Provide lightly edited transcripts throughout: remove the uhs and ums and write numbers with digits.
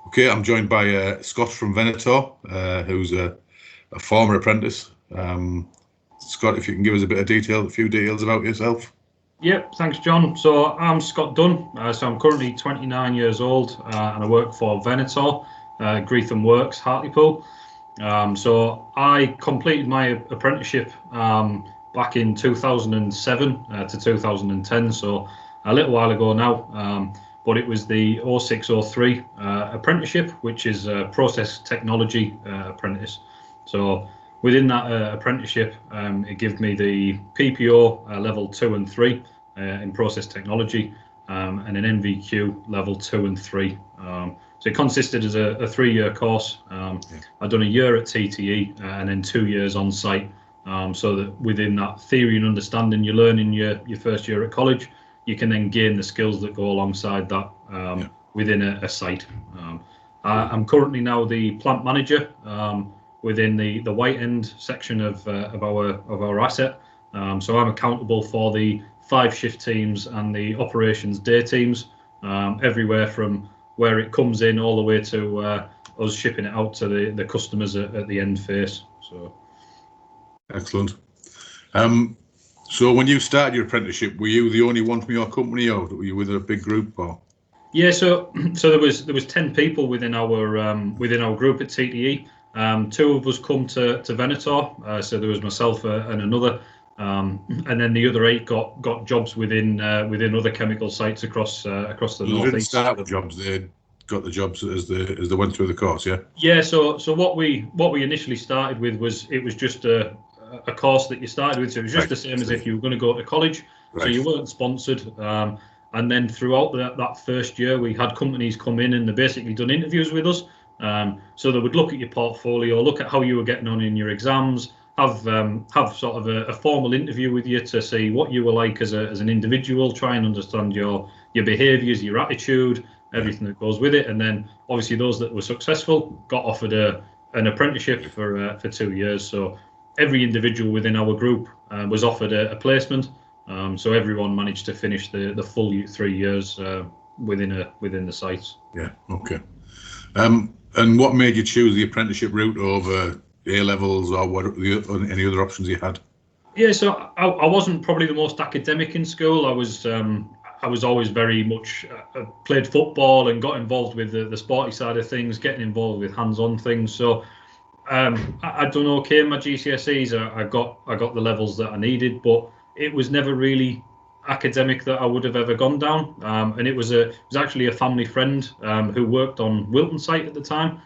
Okay, I'm joined by Scott from Venator, who's a former apprentice. Scott, if you can give us a few details about yourself. Yep, thanks, John. So I'm Scott Dunne. So I'm currently 29 years old, and I work for Venator, Greetham Works, Hartlepool. So I completed my apprenticeship back in 2007 to 2010, so a little while ago now. But it was the 0603 apprenticeship, which is a process technology apprentice. So within that apprenticeship, it gave me the PPO level 2 and 3 in process technology, and an NVQ level 2 and 3. So it consisted as a 3-year course. I'd done a year at TTE and then 2 years on site. So that within that theory and understanding you learn in your first year at college, you can then gain the skills that go alongside that within a site. I'm currently now the plant manager within the white end section of our asset. So I'm accountable for the 5 shift teams and the operations day teams, everywhere from where it comes in all the way to us shipping it out to the customers at the end phase. So excellent. So when you started your apprenticeship, were you the only one from your company, or were you with a big group? Or yeah, so there was 10 people within our group at TTE. 2 of us come to Venator, so there was myself and another, and then the other 8 got jobs within other chemical sites across the northeast. They didn't start with jobs; they got the jobs as they went through the course. Yeah. Yeah. So what we initially started with was just a course that you started with. So it was just the same as if you were going to go to college. Right. So you weren't sponsored. And then throughout that first year, we had companies come in and they basically done interviews with us. So they would look at your portfolio, look at how you were getting on in your exams, have sort of a formal interview with you to see what you were like as an individual, try and understand your behaviours, your attitude, everything that goes with it. And then obviously those that were successful got offered an apprenticeship for 2 years. So every individual within our group was offered a placement. So everyone managed to finish the full 3 years within the sites. Yeah. Okay. And what made you choose the apprenticeship route over A levels or any other options you had? Yeah, so I wasn't probably the most academic in school. I was always very much played football and got involved with the sporty side of things, getting involved with hands-on things. So I'd done okay in my GCSEs. I got the levels that I needed, but it was never really academic that I would have ever gone down. And it was actually a family friend who worked on Wilton site at the time.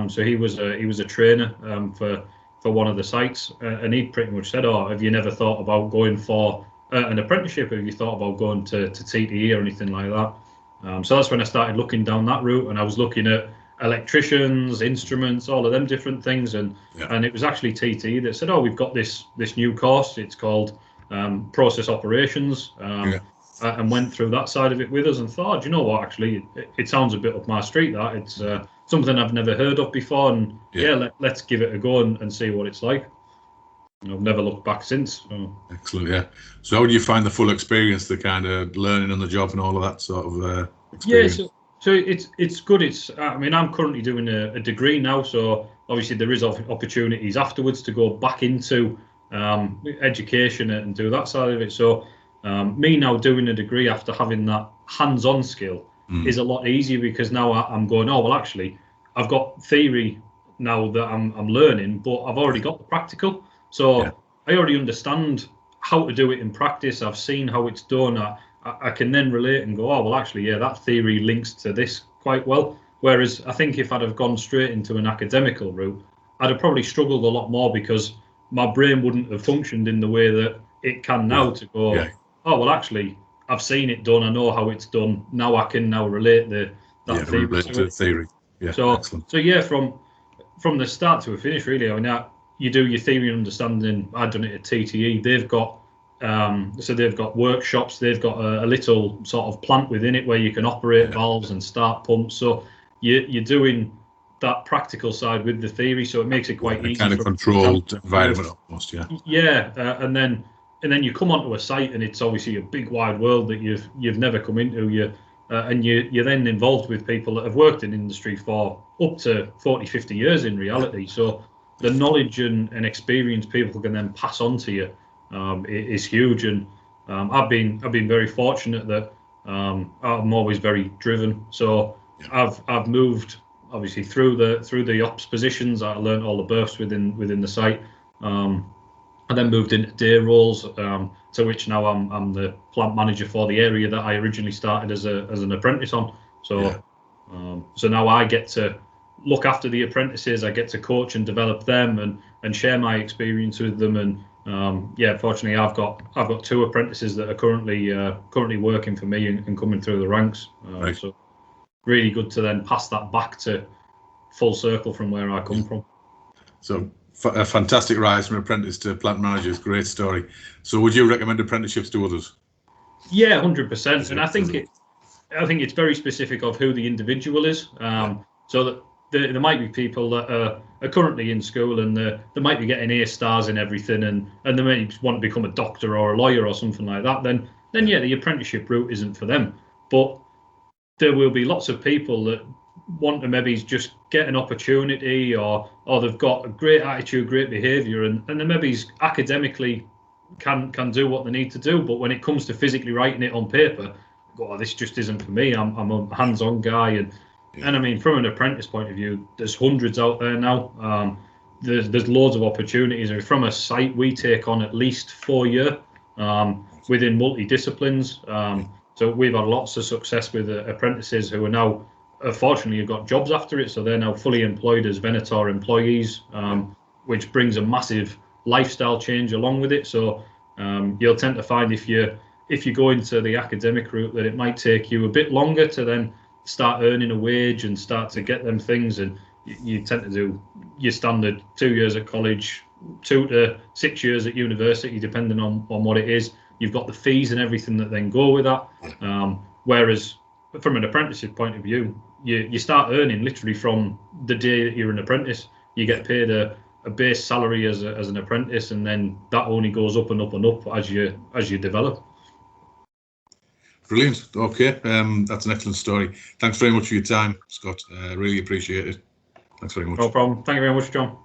So he was a trainer for one of the sites, and he pretty much said, "Oh, have you never thought about going for an apprenticeship? Have you thought about going to TTE or anything like that?" So that's when I started looking down that route, and I was looking at electricians, instruments, all of them different things, and it was actually TTE that said, "Oh, we've got this new course. It's called process operations," and went through that side of it with us and thought, you know what, actually it sounds a bit up my street. That it's something I've never heard of before, and let's give it a go and see what it's like. And I've never looked back since. So. Excellent. Yeah. So how do you find the full experience, the kind of learning on the job and all of that sort of experience? Yeah, so it's good. I mean, I'm currently doing a degree now, so obviously there is opportunities afterwards to go back into education and do that side of it. So me now doing a degree after having that hands-on skill is a lot easier, because now I'm going, oh well, actually I've got theory now that I'm learning, but I've already got the practical, so I already understand how to do it in practice. I've seen how it's done. I can then relate and go, oh well, actually that theory links to this quite well. Whereas I think if I'd have gone straight into an academical route, I'd have probably struggled a lot more, because my brain wouldn't have functioned in the way that it can now to go, oh well, actually I've seen it done, I know how it's done, now I can now relate that theory to it. Theory. Yeah. So excellent. So yeah, from the start to a finish, really. I mean, you do your theory and understanding. I've done it at TTE. They've got workshops, they've got a little sort of plant within it where you can operate valves and start pumps. So you're doing that practical side with the theory, so it makes it quite easy. Kind of controlled environment almost, and then you come onto a site and it's obviously a big wide world that you've never come into. and you're then involved with people that have worked in industry for up to 40, 50 years in reality. So the knowledge and experience people can then pass on to you is huge. And I've been very fortunate that I'm always very driven. So I've moved obviously through the ops positions. I learned all the berths within the site. I then moved into day roles, to which now I'm the plant manager for the area that I originally started as an apprentice on. So so now I get to look after the apprentices. I get to coach and develop them and share my experience with them. And fortunately, I've got 2 apprentices that are currently working for me and coming through the ranks. Right. So really good to then pass that back to full circle from where I come from. So a fantastic rise from apprentice to plant manager is a great story. So would you recommend apprenticeships to others? Yeah, 100%. And I think it's very specific of who the individual is. So that there might be people that are currently in school and they might be getting A stars in everything, and they may want to become a doctor or a lawyer or something like that. Then the apprenticeship route isn't for them. But there will be lots of people that want to maybe just get an opportunity, or they've got a great attitude, great behaviour, and they maybe academically can do what they need to do, but when it comes to physically writing it on paper, this just isn't for me. I'm a hands-on guy, and I mean, from an apprentice point of view, there's hundreds out there now. There's loads of opportunities, and from a site we take on at least 4 year within multi-disciplines. So we've had lots of success with apprentices who are now, fortunately, have got jobs after it. So they're now fully employed as Venator employees, which brings a massive lifestyle change along with it. So you'll tend to find if you go into the academic route that it might take you a bit longer to then start earning a wage and start to get them things. And you tend to do your standard 2 years at college, 2 to 6 years at university, depending on what it is. You've got the fees and everything that then go with that. Whereas from an apprenticeship point of view, you start earning literally from the day that you're an apprentice. You get paid a base salary as an apprentice, and then that only goes up and up and up as you develop. Brilliant. Okay, that's an excellent story. Thanks very much for your time, Scott. Really appreciate it. Thanks very much. No problem. Thank you very much, John.